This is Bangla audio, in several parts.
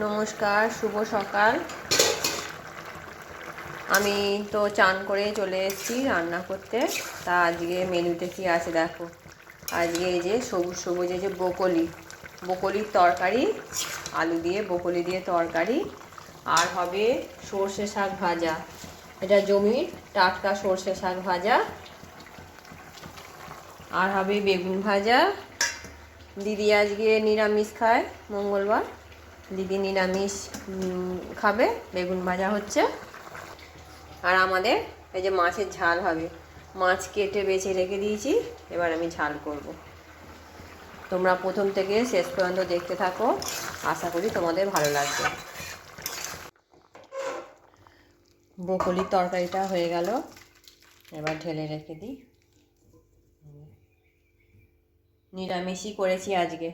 নমস্কার, শুভ সকাল। আমি তো চান করে চলে এসেছি রান্না করতে। তা আজকে মেনুতে কি আছে দেখো। আজকে এই যে সবুজ সবুজ এই যে বকলির তরকারি, আলু দিয়ে বকলি দিয়ে তরকারি, আর হবে সর্ষে শাক ভাজা। এটা জমির টাটকা সর্ষে শাক ভাজা। আর হবে বেগুন ভাজা। দিদি আজকে নিরামিষ খায়, মঙ্গলবার। দিদি নিরামিষ খাবে, বেগুন ভাজা হচ্ছে। আর আমাদের এই যে মাছের ঝাল হবে। মাছ কেটে বেছে রেখে দিয়েছি, এবার আমি ঝাল করব। তোমরা প্রথম থেকে শেষ পর্যন্ত দেখতে থাকো, আশা করি তোমাদের ভালো লাগবে। ব্রোকলির তরকারিটা হয়ে গেল, এবার ঢেলে রেখে দিই। নিরামিষই করেছি আজকে।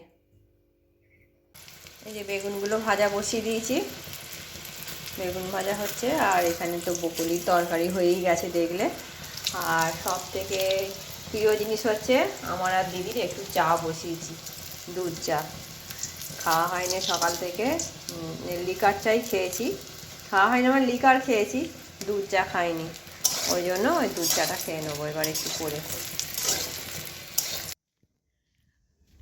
এই যে বেগুনগুলো ভাজা বসিয়ে দিয়েছি, বেগুন ভাজা হচ্ছে। আর এখানে তো বকুলির তরকারি হয়েই গেছে দেখলে। আর সব থেকে প্রিয় জিনিস হচ্ছে আমার আর দিদির একটু চা বসিয়েছি, দুধ চা। খাওয়া হয়নি সকাল থেকে, লিকার চাই খেয়েছি। খাওয়া হয়নি, আমার লিকার খেয়েছি, দুধ চা খাইনি। ওই জন্য ওই দুধ চাটা খেয়ে নেবো এবার একটু করে।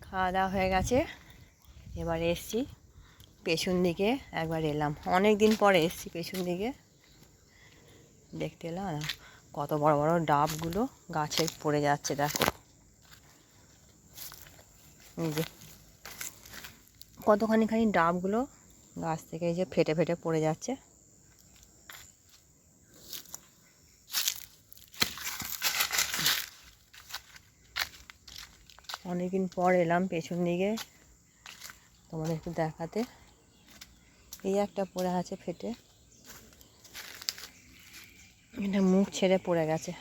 খাওয়া দাওয়া হয়ে গেছে, এবার এসছি পেছন দিকে। একবার এলাম, অনেক দিন পরে এসছি পেছন দিকে, দেখতে এলাম কত বড় বড় ডাবগুলো গাছে পড়ে যাচ্ছে দেখো। এই যে কতখানি ডাবগুলো গাছ থেকে এই যে ফেটে ফেটে পড়ে যাচ্ছে। অনেকদিন পর এলাম পেছন দিকে তোমাদের একটু দেখাতে। এই একটা পড়ে আছে ফেটে, এটা মুখ ছেড়ে পড়ে গেছে।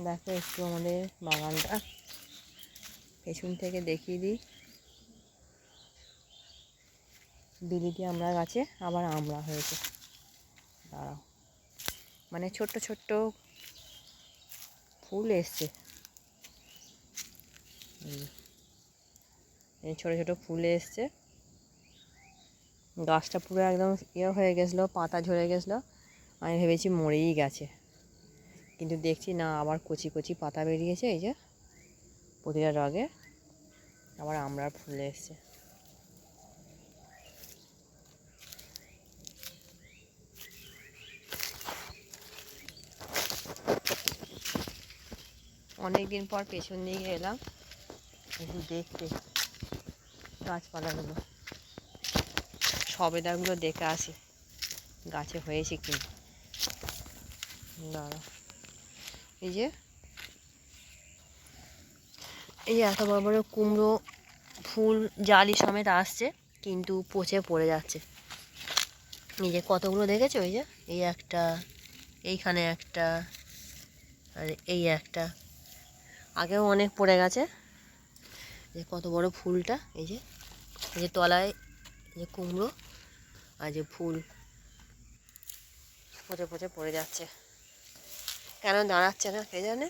দেখো একটু আমাদের বাগানটা পেছন থেকে দেখিয়ে দিই। বিলিতি আমড়া গাছে আবার আমড়া হয়েছে, দাঁড়াও, মানে ছোট্ট ছোট্ট ফুল এসছে। এই ছোটো ছোটো ফুল এসছে। গাছটা পুরো একদম হয়ে গেছিলো, পাতা ঝরে গেছিলো। আমি ভেবেছি মরেই গেছে, কিন্তু দেখছি না, আবার কচি কচি পাতা বেরিয়েছে। এই যে প্রতিটা রগে আবার আমড়ার ফুল এসছে। অনেক দিন পর পেছন দিকে এলাম একটু দেখতে গাছপালাগুলো, সবেদাগুলো দেখে আসি গাছে হয়েছে কি। দাঁড়া, এই যে এত বড় বড় কুমড়ো ফুল জালি সমেত আসছে, কিন্তু পচে পড়ে যাচ্ছে। এই যে কতগুলো দেখেছো, এই যে এই একটা, এইখানে একটা, আর এই একটা, আগেও অনেক পড়ে গেছে। যে কত বড় ফুলটা, এই যে তলায় যে কুমড়ো আর যে ফুল পচে পচে পড়ে যাচ্ছে। কেন দাঁড়াচ্ছে না কে জানে।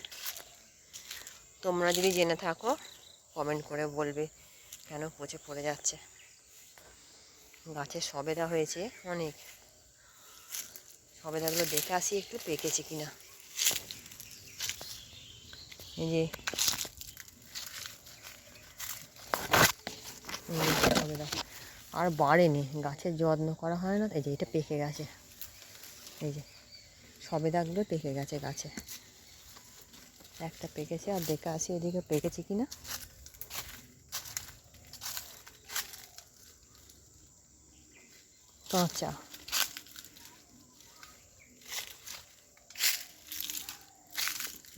তোমরা যদি জেনে থাকো কমেন্ট করে বলবে কেন পচে পড়ে যাচ্ছে। গাছে সবেদা হয়েছে অনেক, সবেদাগুলো দেখে আসি একটু পেকেছে কিনা। এই যে সবেদা আর বাড়েনি, গাছের যত্ন করা হয় না। এই যে এটা পেকে গেছে, এই যে সবেদাগুলো পেকে গেছে গাছে। একটা পেকেছে, আর দেখে আসি এদিকে পেকেছে কিনা। কাঁচা,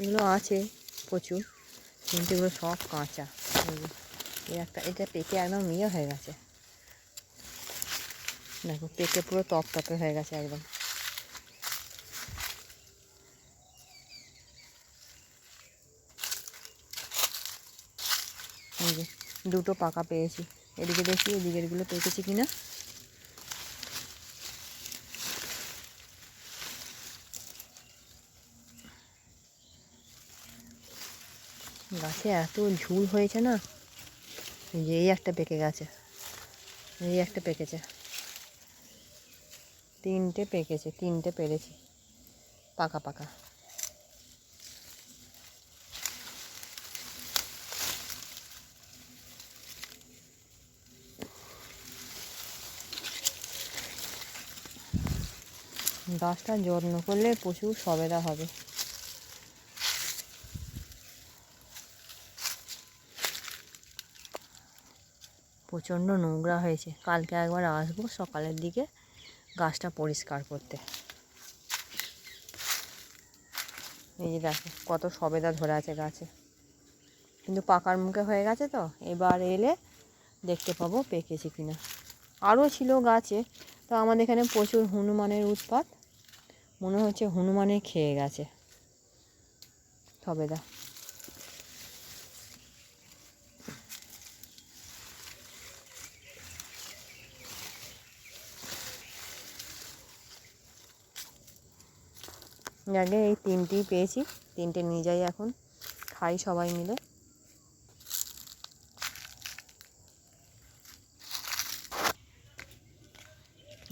এগুলো আছে প্রচুর, কিন্তু এগুলো সব কাঁচা। এই একটা, এটা পেকে একদম হয়ে গেছে দেখো, পেকে পুরো টপটপে হয়ে গেছে একদম। এই যে দুটো পাকা পেয়েছি, এদিকে দেখি এদিকেরগুলো পেকেছি কিনা। গাছে এত ঝুল হয়েছে না, এই একটা পেকে গেছে, এই একটা পেকেছে, 3টে পেকেছে, 3টে পেরেছি পাকা পাকা। গাছটা যত্ন করলে প্রচুর সবেদা হবে। প্রচণ্ড নোংরা হয়েছে, কালকে একবার আসবো সকালের দিকে গাছটা পরিষ্কার করতে। এই যে দেখো কত সবেদা ধরে আছে গাছে, কিন্তু পাকার মুখে হয়ে গেছে তো, এবার এলে দেখতে পাবো পেকেছে কিনা। আরও ছিল গাছে, তো আমাদের এখানে প্রচুর হনুমানের উৎপাত, মনে হচ্ছে হনুমানে খেয়ে গেছে সবেদা। আগে এই 3টেই পেয়েছি, 3টে নিয়ে যাই এখন, খাই সবাই মিলে।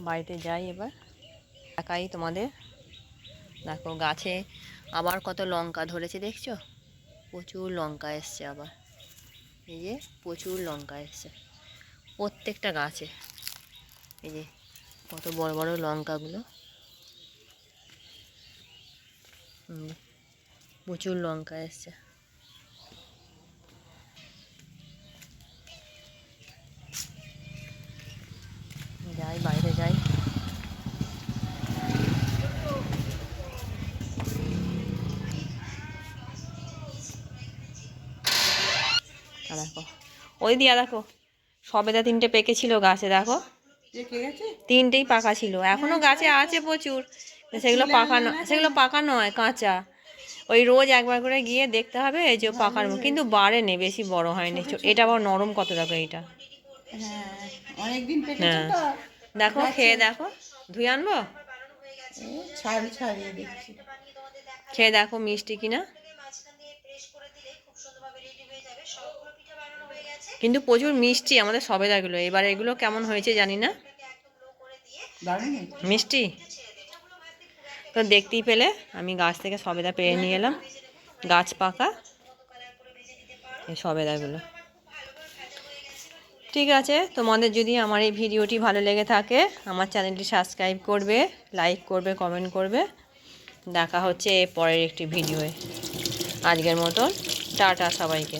বাড়িতে যাই এবার, একাই তোমাদের দেখো গাছে আবার কত লঙ্কা ধরেছে দেখছো, প্রচুর লঙ্কা এসছে আবার, এই যে প্রচুর লঙ্কা এসছে প্রত্যেকটা গাছে। এই যে কত বড় বড় লঙ্কাগুলো, প্রচুর লঙ্কা এসছে। যাই বাইরে যাই, দেখো ওই দিয়া দেখো সবেদা 3টে পেকে ছিল গাছে, দেখো 3টেই পাকা ছিল, এখনো গাছে আছে প্রচুর, সেগুলো পাকা নয়, সেগুলো পাকা নয় কাঁচা। ওই রোজ একবার করে গিয়ে দেখতে হবে এই যে পাকার মুখ, কিন্তু বাড়েনি, বেশি বড় হয়নি। এটা আবার নরম কত, দেখো এইটা, হ্যাঁ দেখো খেয়ে দেখো, ধুয়ে আনবো, খেয়ে দেখো মিষ্টি কিনা, কিন্তু প্রচুর মিষ্টি আমাদের সবেদাগুলো। এবার এগুলো কেমন হয়েছে জানি না, মিষ্টি তো দেখতেই পেলে। আমি গাছ থেকে সবেদা পেরে নিয়ে এলাম, গাছ পাকা এই সবেদাগুলো। ঠিক আছে, তোমাদের যদি আমার এই ভিডিওটি ভালো লেগে থাকে আমার চ্যানেলটি সাবস্ক্রাইব করবে, লাইক করবে, কমেন্ট করবে। দেখা হচ্ছে পরের একটি ভিডিওয়ে। আজকের মতন টাটা সবাইকে।